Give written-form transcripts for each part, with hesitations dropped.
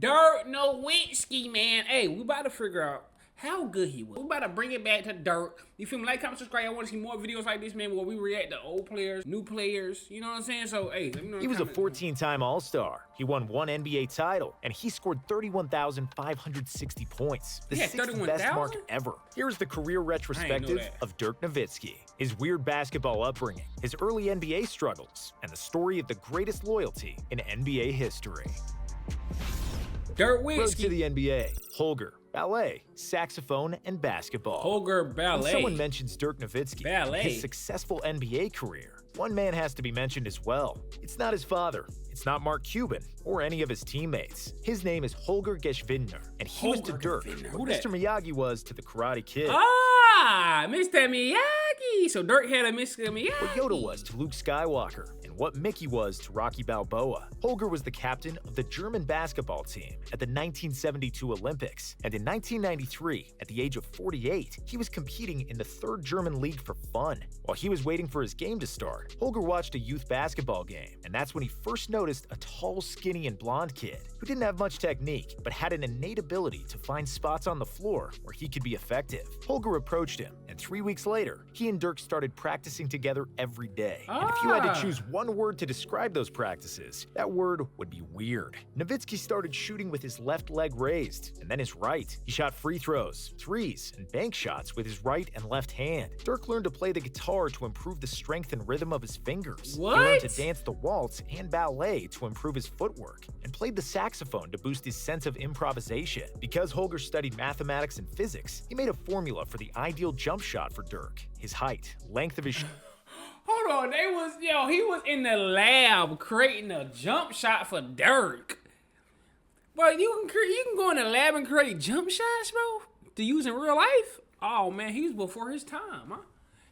Dirk Nowitzki, man. Hey, we about to figure out how good he was. We about to bring it back to Dirk. You feel me? Like, comment, subscribe. I want to see more videos like this, man, where we react to old players, new players. You know what I'm saying? So, hey, let me know. He was a 14-time All-Star. He won 1 NBA title, and he scored 31,560 points, the 6th best mark ever. Here's the career retrospective of Dirk Nowitzki, his weird basketball upbringing, his early NBA struggles, and the story of the greatest loyalty in NBA history. Dirk Nowitzki. Road to the NBA, Holger, ballet, saxophone, and basketball. Holger, ballet. When someone mentions Dirk Nowitzki and his successful NBA career, one man has to be mentioned as well. It's not his father, it's not Mark Cuban, or any of his teammates. His name is Holger Geschwindner, and he was to Dirk what Mr. Miyagi was to the Karate Kid. Ah, Mr. Miyagi. So Dirk had a Mr. Miyagi. What Yoda was to Luke Skywalker, and what Mickey was to Rocky Balboa. Holger was the captain of the German basketball team at the 1972 Olympics, and in 1993, at the age of 48, he was competing in the 3rd German League for fun. While he was waiting for his game to start, Holger watched a youth basketball game, and that's when he first noticed a tall, skinny, and blonde kid who didn't have much technique, but had an innate ability to find spots on the floor where he could be effective. Holger approached him, and 3 weeks later, he and Dirk started practicing together every day. And if you had to choose one word to describe those practices, that word would be weird. Nowitzki started shooting with his left leg raised, and then his right. He shot free throws, threes, and bank shots with his right and left hand. Dirk learned to play the guitar to improve the strength and rhythm of his fingers. What? He learned to dance the waltz and ballet to improve his footwork, and played the saxophone to boost his sense of improvisation. Because Holger studied mathematics and physics, he made a formula for the ideal jump shot for Dirk: his height, length of his Hold on, he was in the lab creating a jump shot for Dirk. Bro, you can go in the lab and create jump shots, bro, to use in real life? Oh man, he was before his time, huh?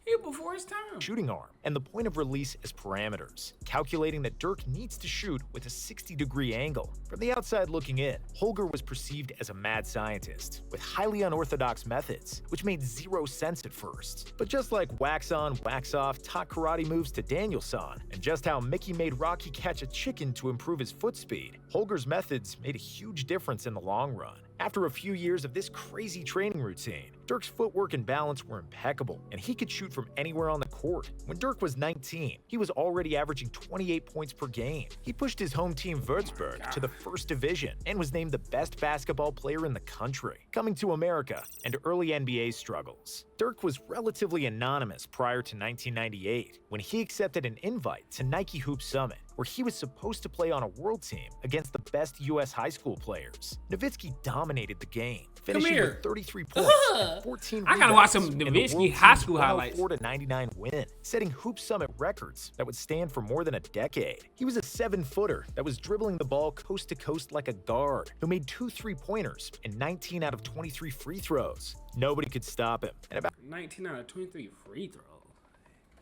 He was before his time. Shooting arm and the point of release as parameters, calculating that Dirk needs to shoot with a 60-degree angle. From the outside looking in, Holger was perceived as a mad scientist with highly unorthodox methods, which made zero sense at first. But just like wax on, wax off taught karate moves to Daniel-san, and just how Mickey made Rocky catch a chicken to improve his foot speed, Holger's methods made a huge difference in the long run. After a few years of this crazy training routine, Dirk's footwork and balance were impeccable, and he could shoot from anywhere on the court. When Dirk was 19, he was already averaging 28 points per game. He pushed his home team Würzburg to the 1st division and was named the best basketball player in the country. Coming to America and early NBA struggles, Dirk was relatively anonymous prior to 1998 when he accepted an invite to Nike Hoop Summit, where he was supposed to play on a world team against the best U.S. high school players. Nowitzki dominated the game, finishing with 33 points and 14 rebounds. I gotta watch some Nowitzki high school highlights. 104-99 win, setting Hoop Summit records that would stand for more than a decade. He was a 7-footer that was dribbling the ball coast to coast like a guard, who made 2 3-pointers and 19 out of 23 free throws. Nobody could stop him. And about 19 out of 23 free throws.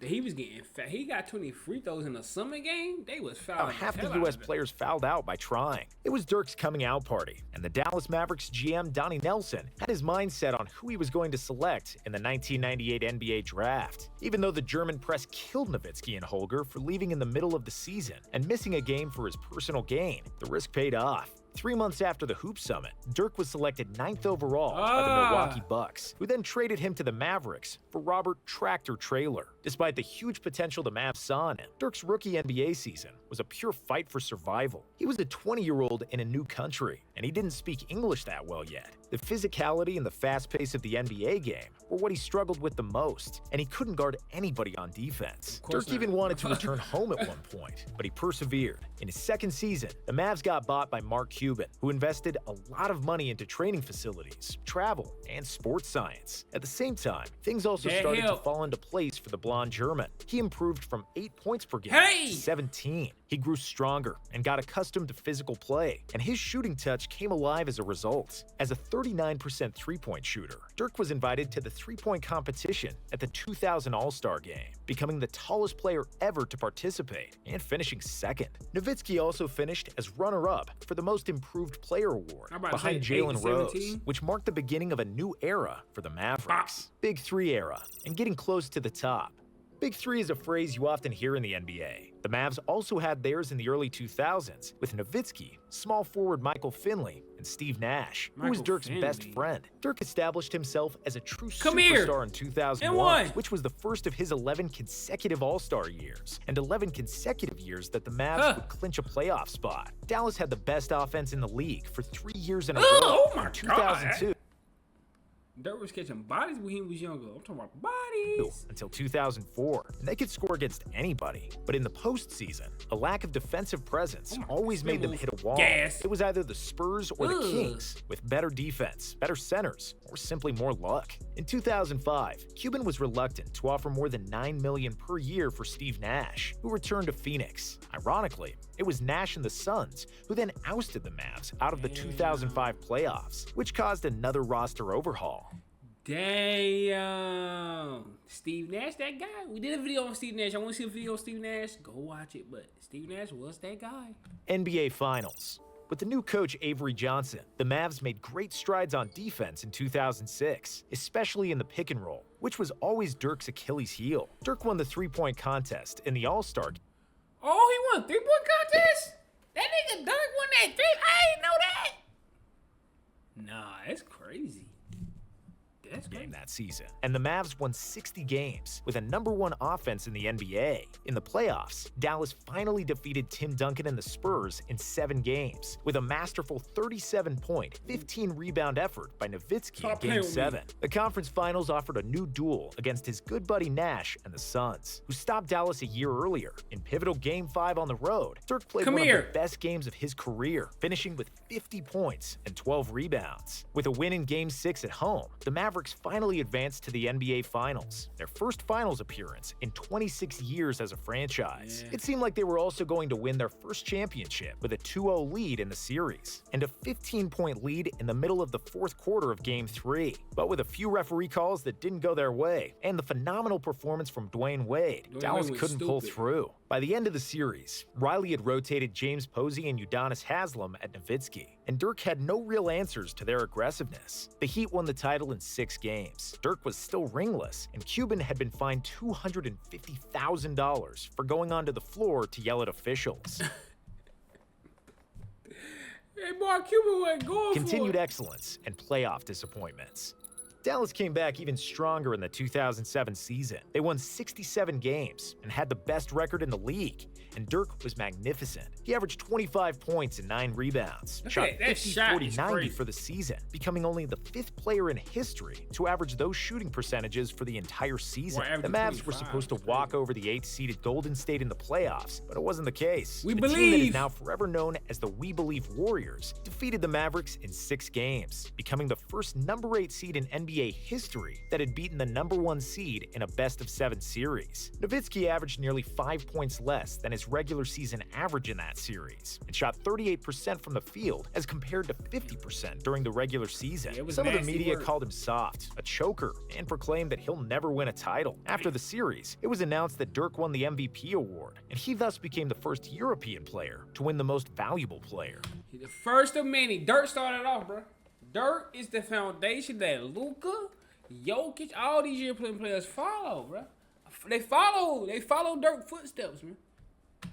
He was getting fat. He got 20 free throws in a summer game. They was fouled. Half the U.S. players fouled out by trying. It was Dirk's coming out party, and the Dallas Mavericks GM Donnie Nelson had his mind set on who he was going to select in the 1998 NBA draft. Even though the German press killed Nowitzki and Holger for leaving in the middle of the season and missing a game for his personal gain, the risk paid off. 3 months after the Hoop Summit, Dirk was selected 9th overall by the Milwaukee Bucks, who then traded him to the Mavericks for Robert Tractor Traylor. Despite the huge potential the Mavs saw in him, Dirk's rookie NBA season was a pure fight for survival. He was a 20-year-old in a new country, and he didn't speak English that well yet. The physicality and the fast pace of the NBA game were what he struggled with the most, and he couldn't guard anybody on defense. Dirk even wanted to return home at one point, but he persevered. In his 2nd season, the Mavs got bought by Mark Cuban, who invested a lot of money into training facilities, travel, and sports science. At the same time, things also started to fall into place for the blonde German. He improved from 8 points per game to 17. He grew stronger and got accustomed to physical play, and his shooting touch came alive as a result. As a 39% three-point shooter, Dirk was invited to the three-point competition at the 2000 All-Star Game, becoming the tallest player ever to participate and finishing 2nd. Nowitzki also finished as runner-up for the Most Improved Player Award behind Jalen Rose, which marked the beginning of a new era for the Mavericks. Big 3 era, and getting close to the top. Big Three is a phrase you often hear in the NBA. The Mavs also had theirs in the early 2000s with Nowitzki, small forward Michael Finley, and Steve Nash, who was Dirk's best friend. Dirk established himself as a true superstar in 2001, which was the first of his 11 consecutive All-Star years, and 11 consecutive years that the Mavs would clinch a playoff spot. Dallas had the best offense in the league for 3 years in a row in 2002. Dirk was catching bodies when he was younger. I'm talking about bodies. Until 2004, and they could score against anybody. But in the postseason, a lack of defensive presence always made them hit a wall. It was either the Spurs or the Kings, with better defense, better centers, or simply more luck. In 2005, Cuban was reluctant to offer more than $9 million per year for Steve Nash, who returned to Phoenix. Ironically, it was Nash and the Suns who then ousted the Mavs out of the 2005 playoffs, which caused another roster overhaul. Damn. Steve Nash, that guy. We did a video on Steve Nash. I want to see a video on Steve Nash. Go watch it. But Steve Nash was that guy. NBA Finals. With the new coach Avery Johnson, the Mavs made great strides on defense in 2006, especially in the pick and roll, which was always Dirk's Achilles heel. Dirk won the three-point contest in the All-Star. Oh, he won a three-point contest? That nigga Dirk won that three? I didn't know that. Nah, that's crazy. Game that season. And the Mavs won 60 games with a #1 offense in the NBA. In the playoffs, Dallas finally defeated Tim Duncan and the Spurs in 7 games with a masterful 37-point, 15-rebound effort by Nowitzki in Game 7. The conference finals offered a new duel against his good buddy Nash and the Suns, who stopped Dallas a year earlier. In pivotal Game 5 on the road, Dirk played one of the best games of his career, finishing with 50 points and 12 rebounds. With a win in Game 6 at home, the Mavericks finally advanced to the NBA Finals, their first finals appearance in 26 years as a franchise. It seemed like they were also going to win their first championship with a 2-0 lead in the series, and a 15-point lead in the middle of the fourth quarter of Game 3. But with a few referee calls that didn't go their way, and the phenomenal performance from Dwayne Wade, Dallas couldn't pull through. By the end of the series, Riley had rotated James Posey and Udonis Haslem at Nowitzki, and Dirk had no real answers to their aggressiveness. The Heat won the title in 6 games. Dirk was still ringless, and Cuban had been fined $250,000 for going onto the floor to yell at officials. Hey, boy, Cuban wasn't going Continued excellence and playoff disappointments. Dallas came back even stronger in the 2007 season. They won 67 games and had the best record in the league, and Dirk was magnificent. He averaged 25 points and 9 rebounds, shot 50, 40, 90 for the season, becoming only the 5th player in history to average those shooting percentages for the entire season. The Mavs were supposed to walk over the 8th-seeded Golden State in the playoffs, but it wasn't the case. The team that is now forever known as the We Believe Warriors defeated the Mavericks in 6 games, becoming the first #8 seed in NBA history that had beaten the #1 seed in a best-of-7 series. Nowitzki averaged nearly 5 points less than his regular season average in that series, and shot 38% from the field as compared to 50% during the regular season. Some of the media called him soft, a choker, and proclaimed that he'll never win a title. After the series, it was announced that Dirk won the MVP award, and he thus became the first European player to win the Most Valuable Player. The first of many. Dirk started off, bro. Dirk is the foundation that Luka, Jokic, all these European players follow, bro. They follow Dirk's footsteps, man.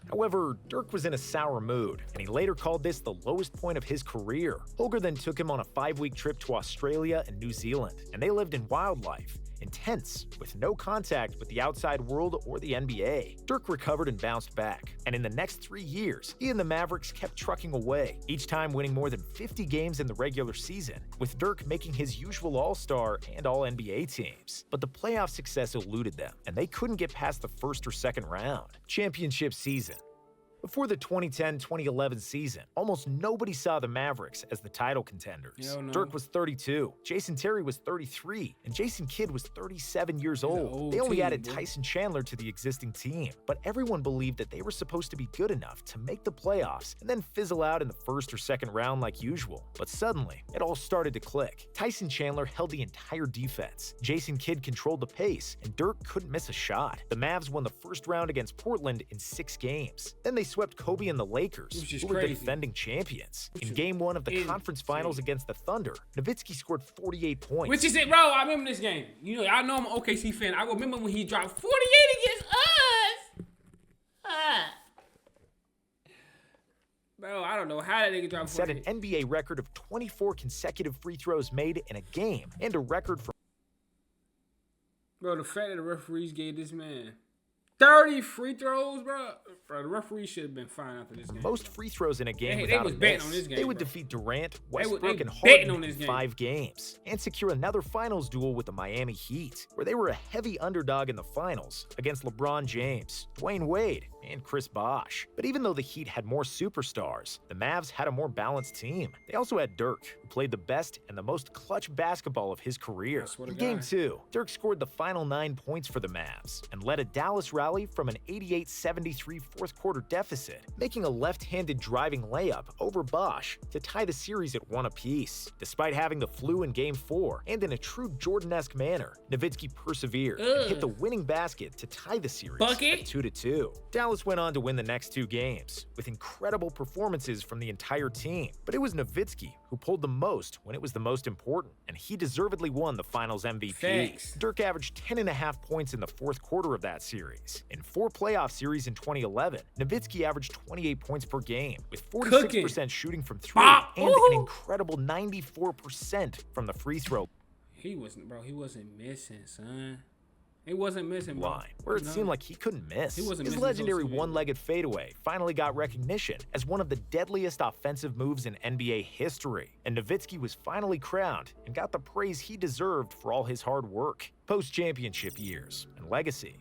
However, Dirk was in a sour mood, and he later called this the lowest point of his career. Holger then took him on a 5-week trip to Australia and New Zealand, and they lived in wildlife, in tents, with no contact with the outside world or the NBA. Dirk recovered and bounced back, and in the next 3 years, he and the Mavericks kept trucking away, each time winning more than 50 games in the regular season, with Dirk making his usual All-Star and All-NBA teams. But the playoff success eluded them, and they couldn't get past the first or second round. Championship season. Before the 2010-2011 season, almost nobody saw the Mavericks as the title contenders. Dirk was 32, Jason Terry was 33, and Jason Kidd was 37 years old. They only added Tyson Chandler to the existing team, but everyone believed that they were supposed to be good enough to make the playoffs and then fizzle out in the first or second round like usual. But suddenly, it all started to click. Tyson Chandler held the entire defense, Jason Kidd controlled the pace, and Dirk couldn't miss a shot. The Mavs won the first round against Portland in 6 games. Then they swept Kobe and the Lakers, Which is who were the crazy. defending champions. In Game 1 of the conference finals against the Thunder, Nowitzki scored 48 points. Which is it, bro? I remember this game. You know, I know I'm an OKC fan. I remember when he dropped 48 against us. Bro, I don't know how that nigga dropped 48. Set an NBA record of 24 consecutive free throws made in a game and a record for... Bro, the fact that the referees gave this man 30 free throws, bro. Bro, the referee should have been fine after this game. Most free throws in a game They without was a betting miss. on this game, They would bro. defeat Durant, They Westbrook, and betting Harden on this in game. 5 games and secure another finals duel with the Miami Heat, where they were a heavy underdog in the finals against LeBron James, Dwayne Wade, and Chris Bosh. But even though the Heat had more superstars, the Mavs had a more balanced team. They also had Dirk, who played the best and the most clutch basketball of his career. swear to In Game God. 2, Dirk scored the final 9 points for the Mavs and led a Dallas rally from an 88-73 fourth-quarter deficit, making a left-handed driving layup over Bosh to tie the series at 1 apiece. Despite having the flu in Game 4, and in a true Jordan-esque manner, Nowitzki persevered and hit the winning basket to tie the series Bucket. at 2-2. Dallas went on to win the next 2 games, with incredible performances from the entire team. But it was Nowitzki who pulled the most when it was the most important, and he deservedly won the Finals MVP. Thanks. Dirk averaged 10.5 points in the fourth quarter of that series. In 4 playoff series in 2011, Nowitzki averaged 28 points per game, with 46% shooting from 3 Bop. and Ooh. an incredible 94% from the free throw He wasn't missing, son. He wasn't missing, bro. line, where it No. seemed like he couldn't miss. He wasn't His missing legendary those two one-legged fadeaway finally got recognition as one of the deadliest offensive moves in NBA history, and Nowitzki was finally crowned and got the praise he deserved for all his hard work. Post-championship years and legacy.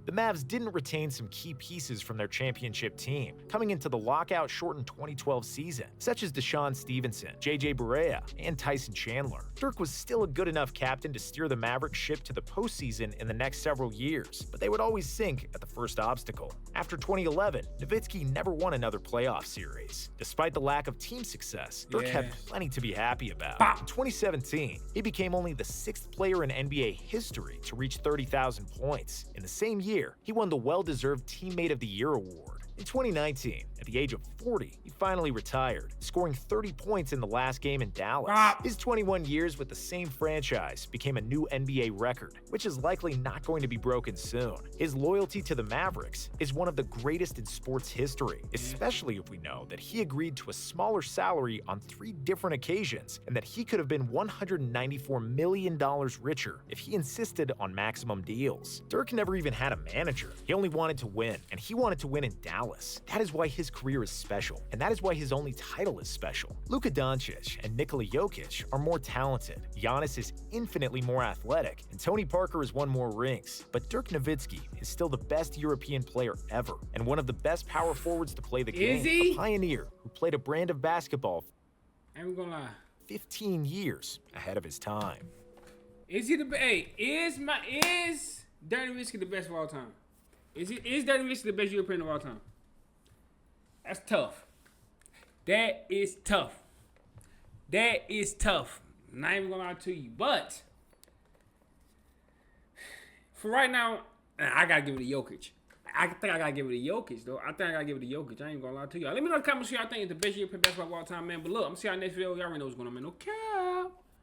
The Mavs didn't retain some key pieces from their championship team coming into the lockout-shortened 2012 season, such as Deshaun Stevenson, J.J. Barea, and Tyson Chandler. Dirk was still a good enough captain to steer the Mavericks ship to the postseason in the next several years, but they would always sink at the first obstacle. After 2011, Nowitzki never won another playoff series. Despite the lack of team success, Dirk had plenty to be happy about. In 2017, he became only the 6th player in NBA history to reach 30,000 points. In the same year, he won the well-deserved Teammate of the Year award. In 2019, at the age of 40, he finally retired, scoring 30 points in the last game in Dallas. His 21 years with the same franchise became a new NBA record, which is likely not going to be broken soon. His loyalty to the Mavericks is one of the greatest in sports history, especially if we know that he agreed to a smaller salary on 3 different occasions and that he could have been $194 million richer if he insisted on maximum deals. Dirk never even had a manager. He only wanted to win, and he wanted to win in Dallas. That is why his career is special, and that is why his only title is special. Luka Doncic and Nikola Jokic are more talented. Giannis is infinitely more athletic, and Tony Parker has won more rings. But Dirk Nowitzki is still the best European player ever, and one of the best power forwards to play the game. Is he? A pioneer who played a brand of basketball I ain't gonna lie. 15 years ahead of his time. Is he the best? Hey, is Dirk Nowitzki the best of all time? Is Dirk Nowitzki the best European of all time? That's tough. That is tough. That is tough. I'm not even gonna lie to you, but for right now, I gotta give it to Jokic. I think I gotta give it to Jokic, though. I think I gotta give it to Jokic. I ain't gonna lie to y'all. Let me know in the comments who y'all think is the best European basketball of all time, man. But look, I'm gonna see y'all next video. Y'all already know what's going on, man. No cap.